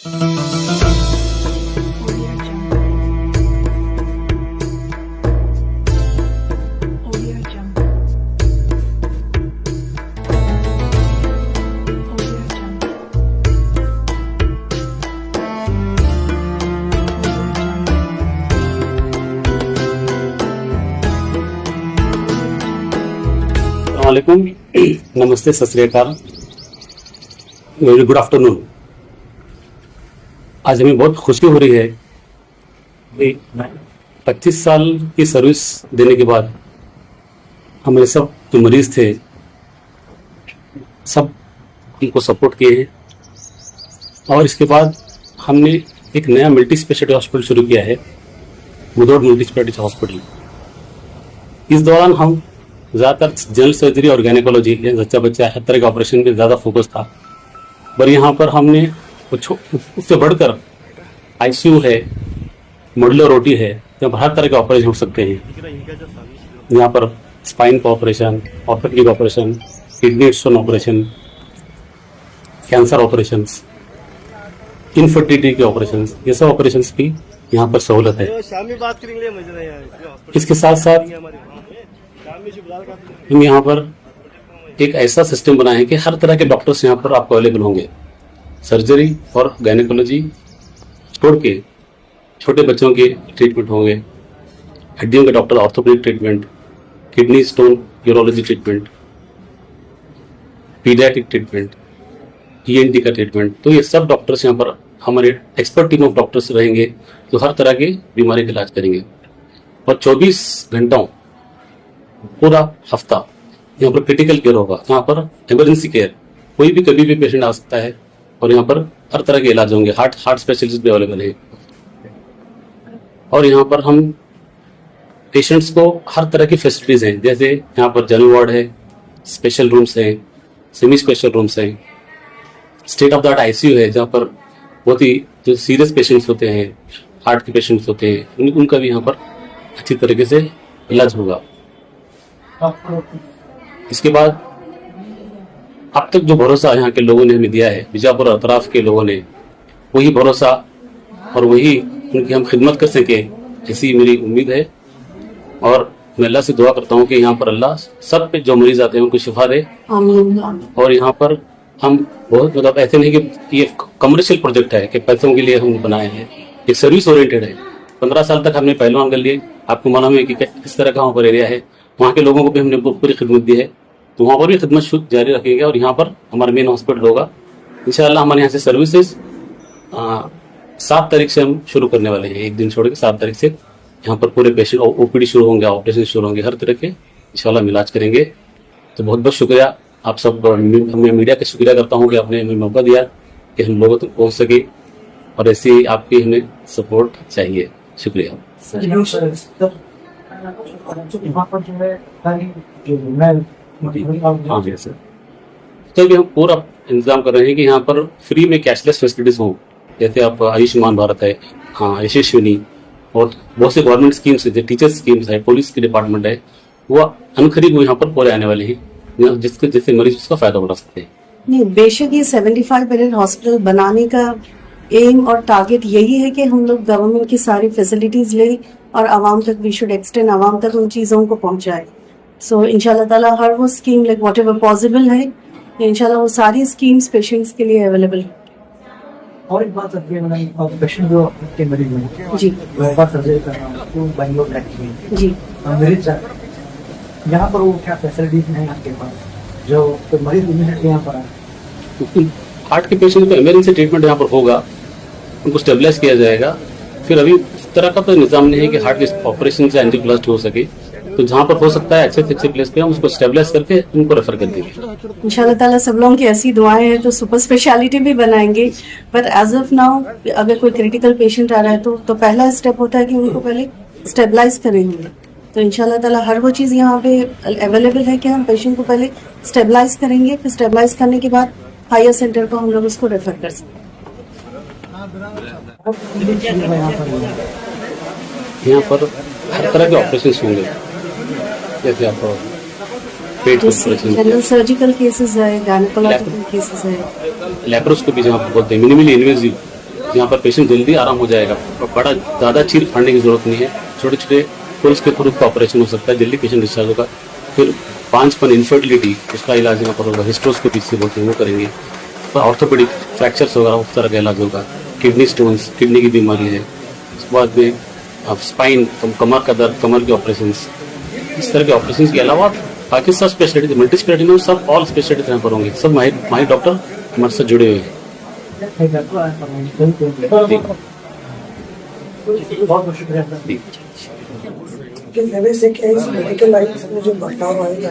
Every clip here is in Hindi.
अस्सलामुअलैकुम, नमस्ते, सत श्री अकाल, वेरी गुड आफ्टरनून। आज हमें बहुत खुशी हो रही है कि 25 साल की सर्विस देने के बाद हमारे सब जो मरीज थे सब उनको सपोर्ट किए हैं। और इसके बाद हमने एक नया मल्टी स्पेशलिटी हॉस्पिटल शुरू किया है, मुधोर मल्टी स्पेशलिटी हॉस्पिटल। इस दौरान हम ज़्यादातर जनरल सर्जरी और गायनेकोलॉजी, बच्चा बच्चा हर तरह के ऑपरेशन पे ज़्यादा फोकस था। पर यहाँ पर हमने उससे बढ़कर आईसीयू है, मॉड्यूलर ओटी है, जहाँ पर हर तरह के ऑपरेशन हो सकते हैं। यहाँ पर स्पाइन का operation, orthopaedic operation, kidney stone operation, cancer operation, infertility के ऑपरेशन, ये सब ऑपरेशन की यहाँ पर सहूलत है। इसके साथ साथ हम यहाँ पर एक ऐसा सिस्टम बनाए हैं कि हर तरह के डॉक्टर्स यहाँ पर आपको अवेलेबल होंगे। सर्जरी और गायनेकोलॉजी छोड़ के छोटे बच्चों के ट्रीटमेंट होंगे, हड्डियों के doctor orthopaedic treatment, kidney stone urology treatment, paediatric treatment, ENT का ट्रीटमेंट। तो ये सब डॉक्टर्स यहाँ पर हमारे एक्सपर्ट टीम ऑफ डॉक्टर्स रहेंगे जो हर तरह की बीमारी का इलाज करेंगे। और 24 घंटों पूरा हफ्ता यहाँ पर क्रिटिकल केयर होगा, यहाँ पर इमरजेंसी केयर, कोई भी कभी भी पेशेंट आ सकता है। और यहाँ पर हर तरह के इलाज होंगे, हार्ट स्पेशलिस्ट भी अवेलेबल है। और यहाँ पर हम पेशेंट्स को हर तरह की फैसिलिटीज हैं, जैसे यहाँ पर जनरल वार्ड है, स्पेशल रूम्स हैं, सेमी स्पेशल रूम्स हैं, state of the art ICU है, जहाँ पर बहुत ही जो सीरियस पेशेंट्स होते हैं, हार्ट के पेशेंट्स होते हैं, उनका भी यहाँ पर अच्छी तरीके से इलाज होगा। इसके बाद अब तक जो भरोसा यहाँ के लोगों ने हमें दिया है, बीजापुर और अतराफ के लोगों ने, वही भरोसा और वही उनकी हम खिदमत कर सके, ऐसी मेरी उम्मीद है। और मैं अल्लाह से दुआ करता हूँ कि यहाँ पर अल्लाह सब पे जो मरीज आते हैं उनको शिफा दे। और यहाँ पर हम बहुत मतलब ऐसे नहीं कि ये कमर्शियल प्रोजेक्ट है कि पैसों के लिए हम बनाए हैं, एक सर्विस ओरिएंटेड है। 15 साल तक हमने पहलवान कर लिए, आपको मालूम है कि किस तरह का वहाँ पर एरिया है, वहाँ के लोगों को भी हमने पूरी खिदमत दी है। तो वहाँ पर भी खिदमत शुरू जारी रखेंगे। और यहाँ पर हमारा मेन हॉस्पिटल होगा इंशाअल्लाह। हमारे यहाँ से सर्विसेज 7 तारीख से हम शुरू करने वाले हैं, एक दिन छोड़ के 7 तारीख से यहाँ पर पूरे पेशेंट ओपीडी शुरू होंगे, ऑपरेशन शुरू होंगे, हर तरह के इंशाअल्लाह इलाज करेंगे। तो बहुत बहुत शुक्रिया आप सब, मैं मीडिया का शुक्रिया करता हूँ कि आपने हमें मौका दिया कि हम लोगों तक पहुँच सके। और ऐसी आपकी हमें सपोर्ट चाहिए। शुक्रिया। हाँ जी सर, तो भी हम पूरा इंतजाम कर रहे हैं कि यहाँ पर फ्री में कैशलेस फैसिलिटीज हो, जैसे आप आयुष्मान भारत है, हाँ यशस्विनी, और बहुत से गवर्नमेंट स्कीम्स है, टीचर्स स्कीम्स है, पुलिस के डिपार्टमेंट है, वो अनखरीद वो यहाँ पर पूरे आने वाले हैं, जिससे मरीज उसका फायदा उठा सकते हैं। नहीं, बेशक ये 75 बेडेड हॉस्पिटल बनाने का एम और टारगेट यही है कि हम लोग गवर्नमेंट की सारी फैसिलिटीज लें और आवाम तक वी शुड एक्सटेंड, आवाम तक उन चीज़ों को पहुंचाए। सो इंशाल्लाह ताला हर वो scheme like what ever possible है, इंशाल्लाह वो सारी स्कीम्स पेशेंट्स के लिए अवेलेबल है। और एक बात पेशेंट जो आपके मरीज में जी सर्जरी करना तो बैंगलोर जी मरीज यहाँ पर वो क्या फैसिलिटीज हैं आपके पास जो तो मरीज इमीडिएटली यहाँ पर आए? हार्ट के पेशेंट को इमरजेंसी ट्रीटमेंट यहाँ पर होगा, उनको स्टेबलाइज किया जाएगा। फिर अभी इस तरह का तो निज़ाम नहीं है कि हार्ट के ऑपरेशन से एंजियोप्लास्टी हो सके, तो जहाँ पर हो सकता है अच्छे से अच्छे प्लेस पे हम उसको स्टेबलाइज करके उनको रेफर कर देंगे। इंशाल्लाह ताला सब लोगों की ऐसी दुआएं हैं तो सुपर स्पेशलिटी भी बनाएंगे। बट एज ऑफ नाउ अगर कोई क्रिटिकल पेशेंट आ रहा है तो पहला स्टेप होता है कि उनको पहले स्टेबलाइज करेंगे। तो इंशाल्लाह ताला हर वो चीज़ यहाँ पे अवेलेबल है कि हम पेशेंट को पहले स्टेबलाइज करेंगे, फिर स्टेबलाइज करने के बाद हायर सेंटर को हम लोग उसको रेफर कर सकते हैं। यहाँ पर हर तरह के ऑपरेशन होंगे, जैसे आप पेट ऑपरेशन, जनरल सर्जिकल केसेस है, गायनेकोलॉजिकल केसेस है, लैप्रोस्कोपी जहाँ पर बोलते हैं, मिनिमली इन्वेजिव यहाँ पर पेशेंट जल्दी आराम हो जाएगा। बड़ा ज़्यादा चीर फाड़ने की जरूरत नहीं है, छोटे छोटे होल्स के थ्रू का ऑपरेशन हो सकता है, जल्दी पेशेंट डिस्चार्ज होगा। फिर 5 इनफर्टिलिटी उसका इलाज यहाँ पर होगा, हिस्ट्रोस्कोपी से बोलते हैं वो करेंगे। तो ऑर्थोपेडिक फ्रैक्चर्स वगैरह उस तरह का इलाज होगा। किडनी स्टोन्स, किडनी की बीमारी है, उसके बाद में स्पाइन, कमर का दर्द, कमर के ऑपरेशन, इस तरह के ऑपरेशन के अलावा बाकी सब स्पेशलिटी, मल्टी स्पेशलिटी में सब ऑल स्पेशलिटी यहाँ पर होंगे। सब माहिर डॉक्टर हमारे साथ जुड़े हुए हैं। बहुत शुक्रिया सर। जी। किस वजह से क्या इस मेडिकल लाइफ में जो बदलाव आएगा?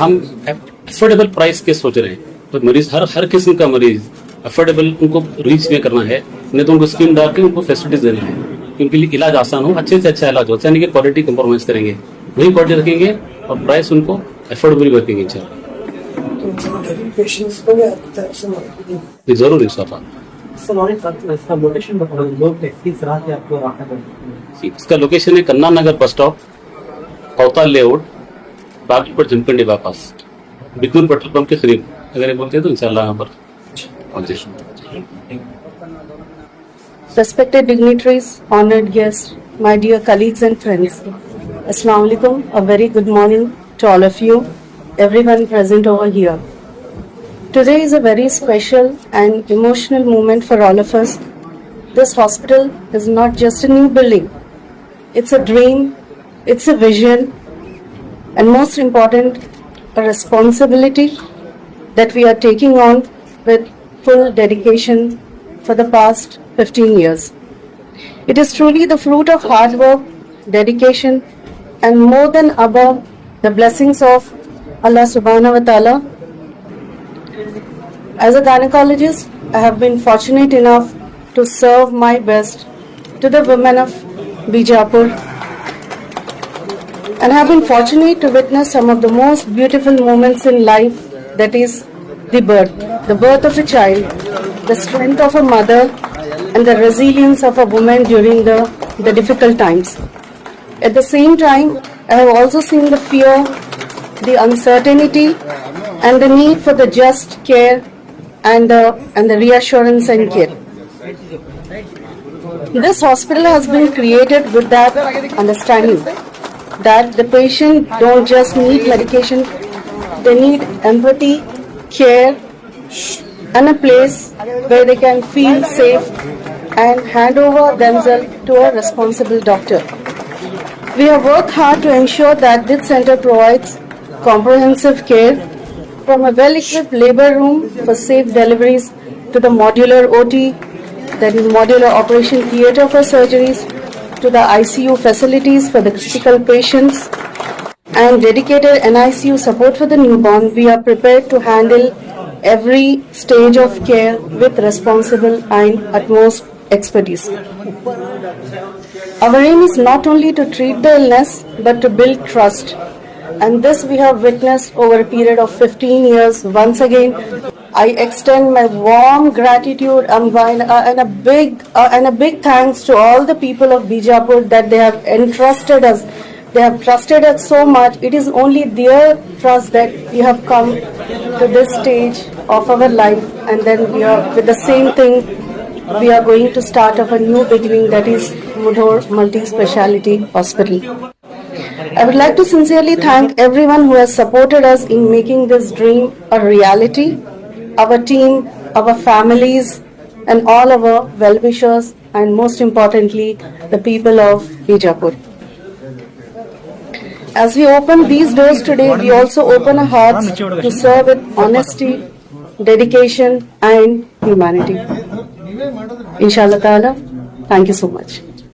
हम अफोर्डेबल प्राइस के सोच रहे हैं, तो मरीज हर किस्म का मरीज अफोर्डेबल उनको रीच में करना है, नहीं तो उनको स्कीम डाल के उनको फैसिलिटीज देना है, उनके लिए इलाज आसान हो, अच्छे से अच्छा इलाज हो, यानी कि क्वालिटी कंप्रोमाइज करेंगे, वही क्वालिटी रखेंगे और प्राइस उनको अफोर्डेबल रखेंगे। पेशेंट्स को भी आपकी तरफ से मदद जरूर इंशाल्लाह। इसका लोकेशन बताओ, लोग किस राह से आपको रखा करते हैं? इसका लोकेशन है Kanna Nagar bus stop, Kautal layout, Bagalkot Jamkhandi bypass, बिकुल पेट्रोल पंप के करीब अगर ये बोलते हैं तो इंशाल्लाह यहाँ पर पहुंचे। Respected dignitaries, honored guests, my dear colleagues and friends, Assalamu alaikum, a very good morning to all of you, everyone present over here. Today is a very special and emotional moment for all of us. This hospital is not just a new building, it's a dream, it's a vision, and most important, a responsibility that we are taking on with full dedication for the past 15 years. It is truly the fruit of hard work, dedication, and more than above, the blessings of Allah subhanahu wa ta'ala. As a gynecologist, I have been fortunate enough to serve my best to the women of Bijapur and have been fortunate to witness some of the most beautiful moments in life, that is the birth of a child, the strength of a mother, and the resilience of a woman during the difficult times. At the same time, I have also seen the fear, the uncertainty, and the need for the just care and the reassurance and care. This hospital has been created with that understanding that the patient don't just need medication, they need empathy, care, and a place where they can feel safe and hand over themselves to a responsible doctor. We have worked hard to ensure that this center provides comprehensive care, from a well-equipped labor room for safe deliveries to the modular OT, that is modular operation theatre for surgeries, to the ICU facilities for the critical patients, and dedicated NICU support for the newborn. We are prepared to handle every stage of care with responsible and utmost expertise. Our aim is not only to treat the illness but to build trust, and this we have witnessed over a period of 15 years. Once again, I extend my warm gratitude and a big thanks to all the people of Bijapur that they have entrusted us. They have trusted us so much. It is only their trust that we have come to this stage of our life, and then we are with the same thing. We are going to start off a new beginning, that is Mudhor Multi-Speciality Hospital. I would like to sincerely thank everyone who has supported us in making this dream a reality. Our team, our families, and all our well-wishers, and most importantly, the people of Bijapur. As we open these doors today, we also open our hearts to serve with honesty, dedication, and humanity. Inshallah ta'ala, thank you so much.